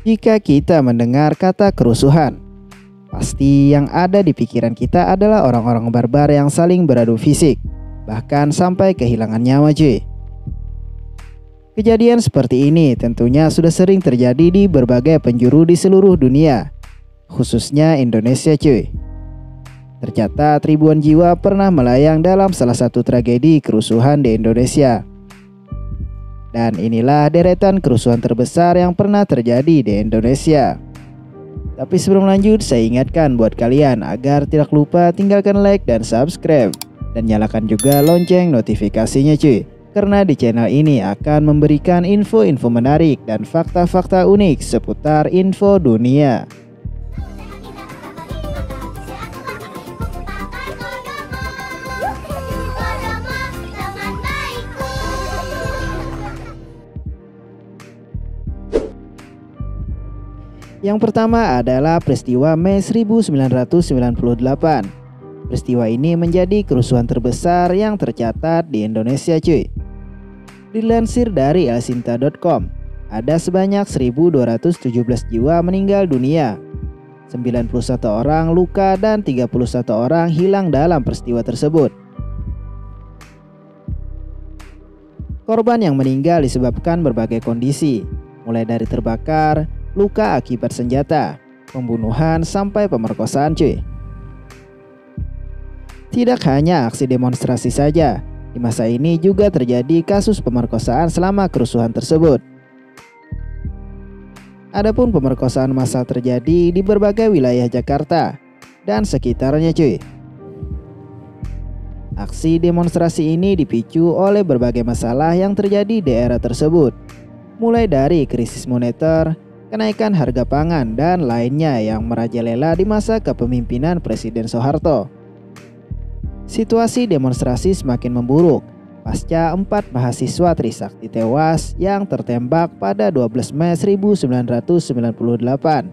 Jika kita mendengar kata kerusuhan, pasti yang ada di pikiran kita adalah orang-orang barbar yang saling beradu fisik, bahkan sampai kehilangan nyawa cuy. Kejadian seperti ini tentunya sudah sering terjadi di berbagai penjuru di seluruh dunia, khususnya Indonesia cuy. Tercatat ribuan jiwa pernah melayang dalam salah satu tragedi kerusuhan di Indonesia. Dan inilah deretan kerusuhan terbesar yang pernah terjadi di Indonesia. Tapi sebelum lanjut, saya ingatkan buat kalian agar tidak lupa tinggalkan like dan subscribe. Dan nyalakan juga lonceng notifikasinya cuy. Karena di channel ini akan memberikan info-info menarik dan fakta-fakta unik seputar info dunia. Yang pertama adalah peristiwa Mei 1998. Peristiwa ini menjadi kerusuhan terbesar yang tercatat di Indonesia cuy. Dilansir dari elsinta.com, ada sebanyak 1.217 jiwa meninggal dunia, 91 orang luka dan 31 orang hilang dalam peristiwa tersebut. Korban yang meninggal disebabkan berbagai kondisi, mulai dari terbakar, luka akibat senjata, pembunuhan, sampai pemerkosaan cuy. Tidak hanya aksi demonstrasi saja, di masa ini juga terjadi kasus pemerkosaan selama kerusuhan tersebut. Adapun pemerkosaan massal terjadi di berbagai wilayah Jakarta dan sekitarnya cuy. Aksi demonstrasi ini dipicu oleh berbagai masalah yang terjadi di era tersebut, mulai dari krisis moneter, kenaikan harga pangan, dan lainnya yang merajalela di masa kepemimpinan Presiden Soeharto. Situasi demonstrasi semakin memburuk pasca 4 mahasiswa Trisakti tewas yang tertembak pada 12 Mei 1998.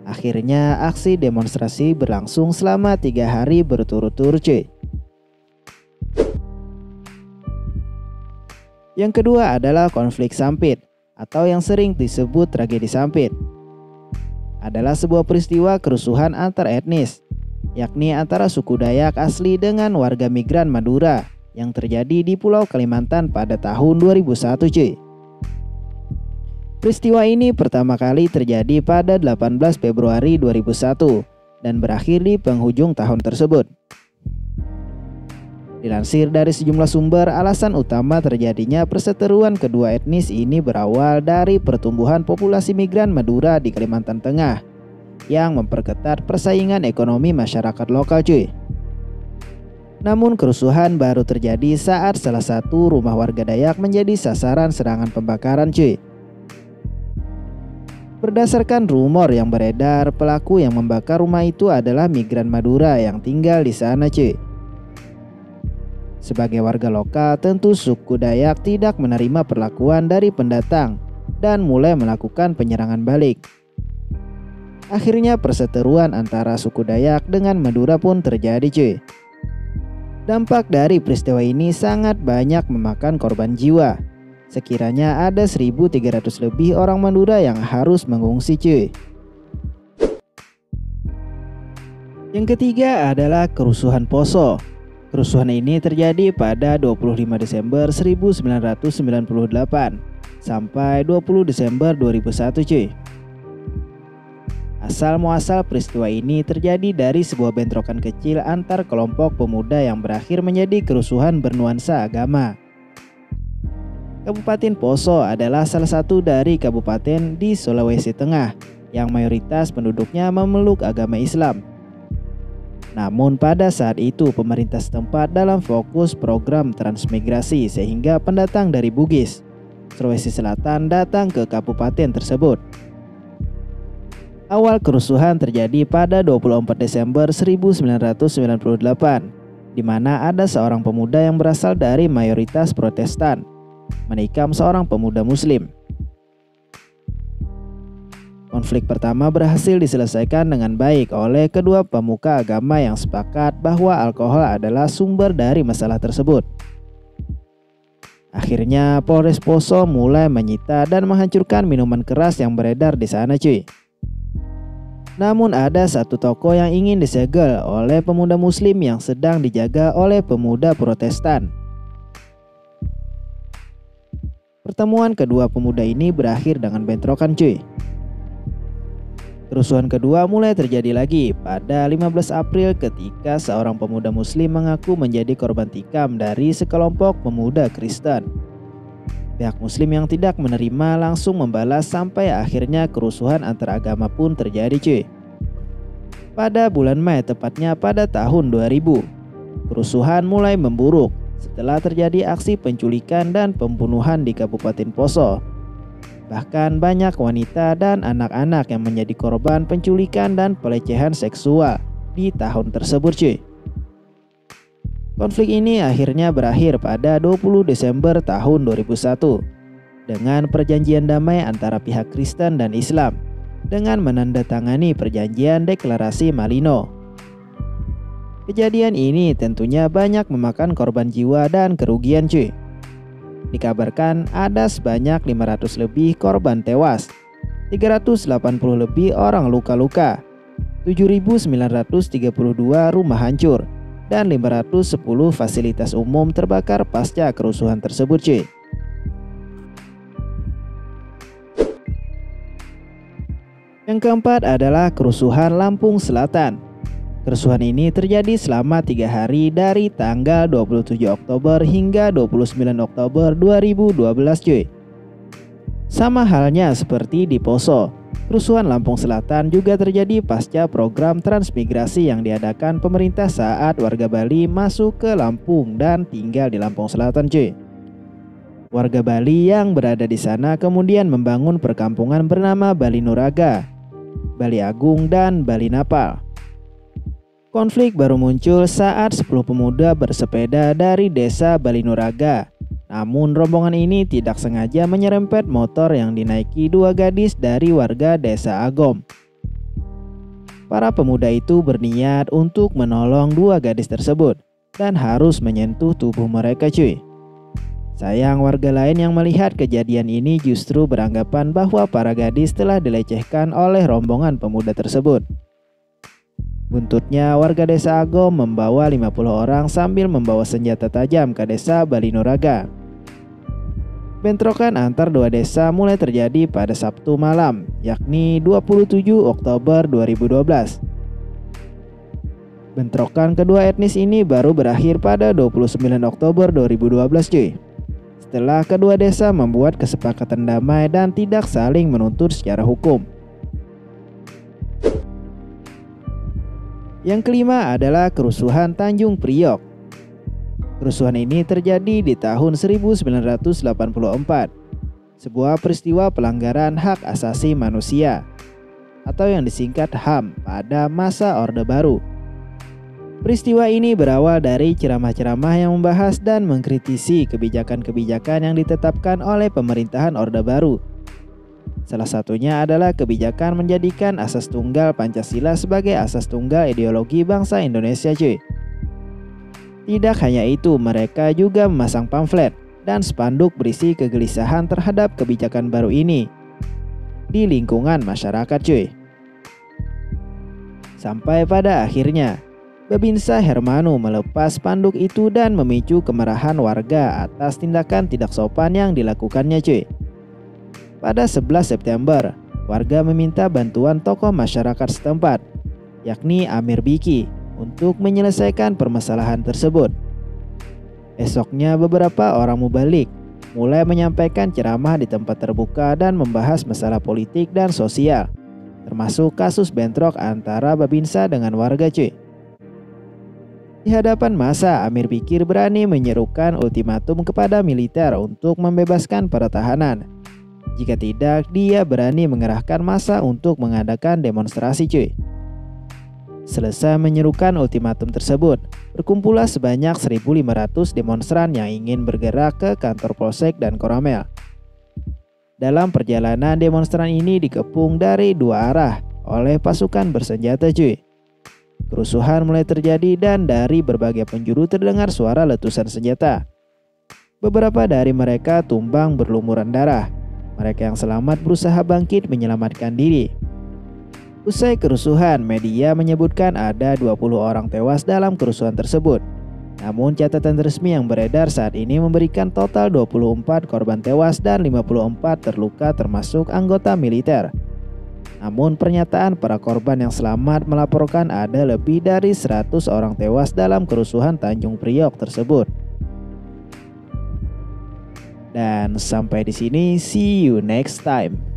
Akhirnya aksi demonstrasi berlangsung selama 3 hari berturut-turut cuy. Yang kedua adalah konflik Sampit, atau yang sering disebut tragedi Sampit, adalah sebuah peristiwa kerusuhan antar etnis, yakni antara suku Dayak asli dengan warga migran Madura yang terjadi di Pulau Kalimantan pada tahun 2001 cuy. Peristiwa ini pertama kali terjadi pada 18 Februari 2001 dan berakhir di penghujung tahun tersebut. Dilansir dari sejumlah sumber, alasan utama terjadinya perseteruan kedua etnis ini berawal dari pertumbuhan populasi migran Madura di Kalimantan Tengah yang memperketat persaingan ekonomi masyarakat lokal cuy. Namun kerusuhan baru terjadi saat salah satu rumah warga Dayak menjadi sasaran serangan pembakaran cuy. Berdasarkan rumor yang beredar, pelaku yang membakar rumah itu adalah migran Madura yang tinggal di sana cuy. Sebagai warga lokal, tentu suku Dayak tidak menerima perlakuan dari pendatang dan mulai melakukan penyerangan balik. Akhirnya perseteruan antara suku Dayak dengan Madura pun terjadi cuy. Dampak dari peristiwa ini sangat banyak memakan korban jiwa. Sekiranya ada 1.300 lebih orang Madura yang harus mengungsi cuy. Yang ketiga adalah kerusuhan Poso. Kerusuhan ini terjadi pada 25 Desember 1998 sampai 20 Desember 2001 cuy. Asal muasal peristiwa ini terjadi dari sebuah bentrokan kecil antar kelompok pemuda yang berakhir menjadi kerusuhan bernuansa agama. Kabupaten Poso adalah salah satu dari kabupaten di Sulawesi Tengah yang mayoritas penduduknya memeluk agama Islam. Namun pada saat itu pemerintah setempat dalam fokus program transmigrasi sehingga pendatang dari Bugis, Sulawesi Selatan datang ke kabupaten tersebut. Awal kerusuhan terjadi pada 24 Desember 1998, di mana ada seorang pemuda yang berasal dari mayoritas Protestan menikam seorang pemuda Muslim. Konflik pertama berhasil diselesaikan dengan baik oleh kedua pemuka agama yang sepakat bahwa alkohol adalah sumber dari masalah tersebut. Akhirnya Polres Poso mulai menyita dan menghancurkan minuman keras yang beredar di sana cuy. Namun ada satu toko yang ingin disegel oleh pemuda muslim yang sedang dijaga oleh pemuda Protestan. Pertemuan kedua pemuda ini berakhir dengan bentrokan cuy. Kerusuhan kedua mulai terjadi lagi pada 15 April ketika seorang pemuda muslim mengaku menjadi korban tikam dari sekelompok pemuda Kristen. Pihak muslim yang tidak menerima langsung membalas sampai akhirnya kerusuhan antar agama pun terjadi cuy. Pada bulan Mei tepatnya pada tahun 2000, kerusuhan mulai memburuk setelah terjadi aksi penculikan dan pembunuhan di Kabupaten Poso. Bahkan banyak wanita dan anak-anak yang menjadi korban penculikan dan pelecehan seksual di tahun tersebut cuy. Konflik ini akhirnya berakhir pada 20 Desember tahun 2001 dengan perjanjian damai antara pihak Kristen dan Islam dengan menandatangani perjanjian deklarasi Malino. Kejadian ini tentunya banyak memakan korban jiwa dan kerugian cuy. Dikabarkan ada sebanyak 500 lebih korban tewas, 380 lebih orang luka-luka, 7.932 rumah hancur, dan 510 fasilitas umum terbakar pasca kerusuhan tersebut cuy. Yang keempat adalah kerusuhan Lampung Selatan. Kerusuhan ini terjadi selama 3 hari dari tanggal 27 Oktober hingga 29 Oktober 2012 cuy. Sama halnya seperti di Poso, kerusuhan Lampung Selatan juga terjadi pasca program transmigrasi yang diadakan pemerintah saat warga Bali masuk ke Lampung dan tinggal di Lampung Selatan cuy. Warga Bali yang berada di sana kemudian membangun perkampungan bernama Bali Nuraga, Bali Agung, dan Bali Napal. Konflik baru muncul saat 10 pemuda bersepeda dari desa Bali Nuraga. Namun rombongan ini tidak sengaja menyerempet motor yang dinaiki 2 gadis dari warga desa Agom. Para pemuda itu berniat untuk menolong 2 gadis tersebut dan harus menyentuh tubuh mereka cuy. Sayang warga lain yang melihat kejadian ini justru beranggapan bahwa para gadis telah dilecehkan oleh rombongan pemuda tersebut. Buntutnya warga desa Agom membawa 50 orang sambil membawa senjata tajam ke desa Bali Nuraga. Bentrokan antar 2 desa mulai terjadi pada Sabtu malam, yakni 27 Oktober 2012. Bentrokan kedua etnis ini baru berakhir pada 29 Oktober 2012 cuy. Setelah kedua desa membuat kesepakatan damai dan tidak saling menuntut secara hukum. Yang kelima adalah kerusuhan Tanjung Priok. Kerusuhan ini terjadi di tahun 1984. Sebuah peristiwa pelanggaran hak asasi manusia atau yang disingkat HAM pada masa Orde Baru. Peristiwa ini berawal dari ceramah-ceramah yang membahas dan mengkritisi kebijakan-kebijakan yang ditetapkan oleh pemerintahan Orde Baru. Salah satunya adalah kebijakan menjadikan asas tunggal Pancasila sebagai asas tunggal ideologi bangsa Indonesia cuy. Tidak hanya itu, mereka juga memasang pamflet dan spanduk berisi kegelisahan terhadap kebijakan baru ini di lingkungan masyarakat cuy. Sampai pada akhirnya Babinsa Hermanu melepas spanduk itu dan memicu kemarahan warga atas tindakan tidak sopan yang dilakukannya cuy. Pada 11 September, warga meminta bantuan tokoh masyarakat setempat, yakni Amir Biki, untuk menyelesaikan permasalahan tersebut. Esoknya beberapa orang mubalik mulai menyampaikan ceramah di tempat terbuka dan membahas masalah politik dan sosial, termasuk kasus bentrok antara Babinsa dengan warga cuy. Di hadapan massa, Amir Bikir berani menyerukan ultimatum kepada militer untuk membebaskan para tahanan. Jika tidak, dia berani mengerahkan massa untuk mengadakan demonstrasi cuy. Selesai menyerukan ultimatum tersebut, berkumpullah sebanyak 1.500 demonstran yang ingin bergerak ke kantor Polsek dan Koramel. Dalam perjalanan, demonstran ini dikepung dari 2 arah oleh pasukan bersenjata cuy. Kerusuhan mulai terjadi dan dari berbagai penjuru terdengar suara letusan senjata. Beberapa dari mereka tumbang berlumuran darah. Mereka yang selamat berusaha bangkit menyelamatkan diri. Usai kerusuhan, media menyebutkan ada 20 orang tewas dalam kerusuhan tersebut. Namun catatan resmi yang beredar saat ini memberikan total 24 korban tewas dan 54 terluka termasuk anggota militer. Namun pernyataan para korban yang selamat melaporkan ada lebih dari 100 orang tewas dalam kerusuhan Tanjung Priok tersebut. Dan sampai di sini, see you next time.